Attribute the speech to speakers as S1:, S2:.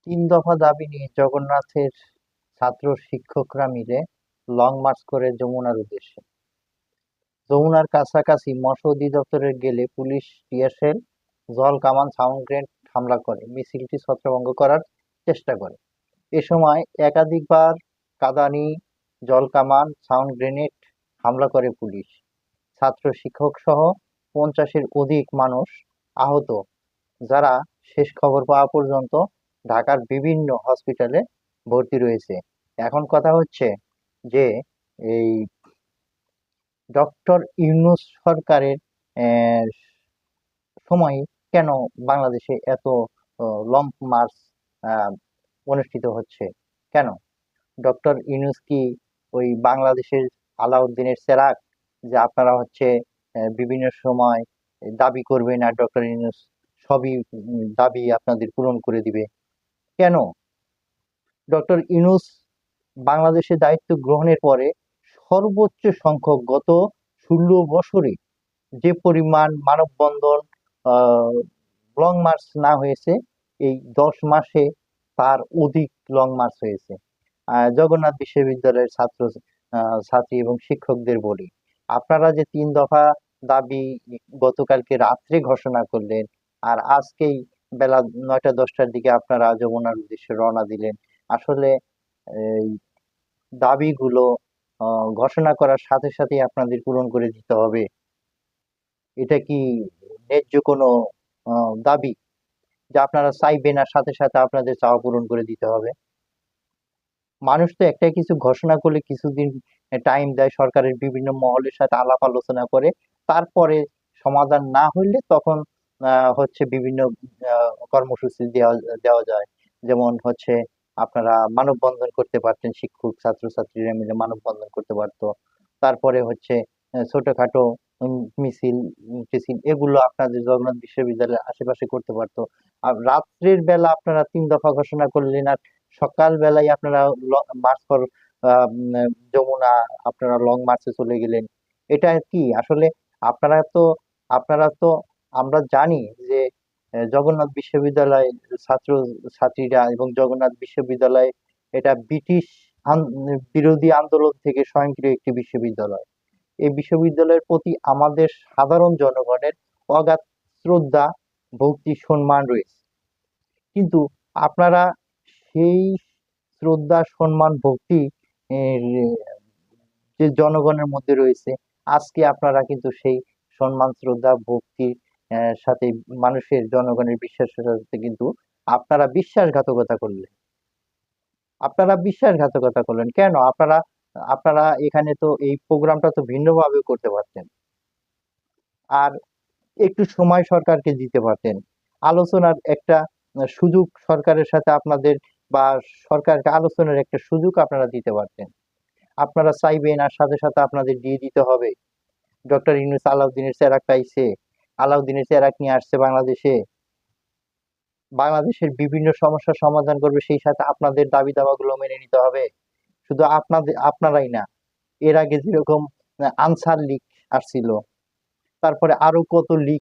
S1: তিন দফা দাবি নিয়ে জগন্নাথের ছাত্র শিক্ষকরা মিলে লং মার্চ করে যমুনার উদ্দেশ্যে। যমুনার কাছাকাছি মৎস্য অধিদপ্তরে গেলে পুলিশ টিয়ারশেল, জল কামান, সাউন্ড গ্রেনেড হামলা করে মিছিলটি ছত্রভঙ্গ করার চেষ্টা করে। এ সময় একাধিকবার কাঁদানি, জল কামান, সাউন্ড গ্রেনেড হামলা করে পুলিশ। ছাত্র শিক্ষক সহ 50-এর অধিক মানুষ আহত, যারা শেষ খবর পাওয়া পর্যন্ত ঢাকার বিভিন্ন হসপিটালে ভর্তি রয়েছে। এখন কথা হচ্ছে যে এই ডক্টর ইউনূস সরকারের সময় কেন বাংলাদেশে এত লং মার্চ অনুষ্ঠিত হচ্ছে? কেন? ডক্টর ইউনূস কি ওই বাংলাদেশের আলাউদ্দিনের চেরাগ, যে আপনারা হচ্ছে বিভিন্ন সময় দাবি করবেন আর ডক্টর ইউনূস সবই দাবি আপনাদের পূরণ করে দিবে? কেন? ডক্টর ইউনূস বাংলাদেশের দায়িত্ব গ্রহণের পরে সর্বোচ্চ সংখ্যক গত 16 বছরে যে পরিমাণ মানববন্ধন, লং মার্চ না হয়েছে, এই 10 মাসে তার অধিক লং মার্চ হয়েছে। জগন্নাথ বিশ্ববিদ্যালয়ের ছাত্রী এবং শিক্ষকদের বলি, আপনারা যে 3 দফা দাবি গতকালকে রাত্রে ঘোষণা করলেন, আর আজকেই বেলা 9টা-10টার দিকে আপনারা যমুনার উদ্দেশ্যে রওনা দিলেন। আসলে এই দাবিগুলো ঘোষণা করার সাথে সাথেই আপনাদের পূরণ করে দিতে হবে? এটা কি ন্যায্য কোনো দাবি, যে আপনারা চাইবেন আর সাথে সাথে আপনাদের চাওয়া পূরণ করে দিতে হবে? মানুষ তো একটা কিছু ঘোষণা করলে কিছুদিন টাইম দেয়, সরকারের বিভিন্ন মহলের সাথে আলাপ আলোচনা করে, তারপরে সমাধান না হইলে তখন হচ্ছে বিভিন্ন কর্মসূচি দেওয়া দেওয়া যায়। যেমন হচ্ছে আপনারা মানববন্ধন করতে পারতেন, শিক্ষক ছাত্রছাত্রীরা মিলে মানববন্ধন করতে পারতো। তারপরে হচ্ছে ছোটখাটো মিছিল টিছিল এগুলো আপনাদের জগন্নাথ বিশ্ববিদ্যালয়ের আশেপাশে করতে পারতো। আর রাত্রের বেলা আপনারা 3 দফা ঘোষণা করলেন, আর সকাল বেলায় আপনারা মার্চ ফর যমুনা, আপনারা লং মার্চে চলে গেলেন। এটা কি আসলে? আপনারা তো আপনারা তো আমরা জানি যে জগন্নাথ বিশ্ববিদ্যালয় ছাত্র ছাত্রীরা এবং জগন্নাথ বিশ্ববিদ্যালয় এটা ব্রিটিশ বিরোধী আন্দোলন থেকে স্বয়ংক্রিয় একটি বিশ্ববিদ্যালয়। এই বিশ্ববিদ্যালয়ের প্রতি আমাদের সাধারণ জনগণের অগাধ শ্রদ্ধা, ভক্তি, সম্মান রয়েছে। কিন্তু আপনারা সেই শ্রদ্ধা, সম্মান, ভক্তি এর যে জনগণের মধ্যে রয়েছে, আজকে আপনারা কিন্তু সেই সম্মান, শ্রদ্ধা, ভক্তির সাথে মানুষের, জনগণের বিশ্বাসের সাথে কিন্তু আপনারা বিশ্বাসঘাতকতা করলেন। কেন? আপনারা আপনারা এখানে তো এই প্রোগ্রামটা তো ভিন্নভাবে করতে পারতেন, আর একটু সময় সরকারকে দিতে পারতেন, আলোচনার একটা সুযোগ সরকারের সাথে আপনাদের, বা সরকারকে আলোচনার একটা সুযোগ আপনারা দিতে পারতেন। আপনারা চাইবেন আর সাথে সাথে আপনাদের দিয়ে দিতে হবে। ডক্টর ইউনূস আলাউদ্দিনের চেরাগ পাইছে, আলাউদ্দিনের চেরাগ নিয়ে আসছে বাংলাদেশে, বাংলাদেশের বিভিন্ন সমস্যার সমাধান করবে, সেই সাথে আপনাদের দাবি দাওয়াগুলো মেনে নিতে হবে। শুধু আপনারাই না, এর আগে যেরকম আনসার লীগ আসছিল, তারপরে আরো কত লীগ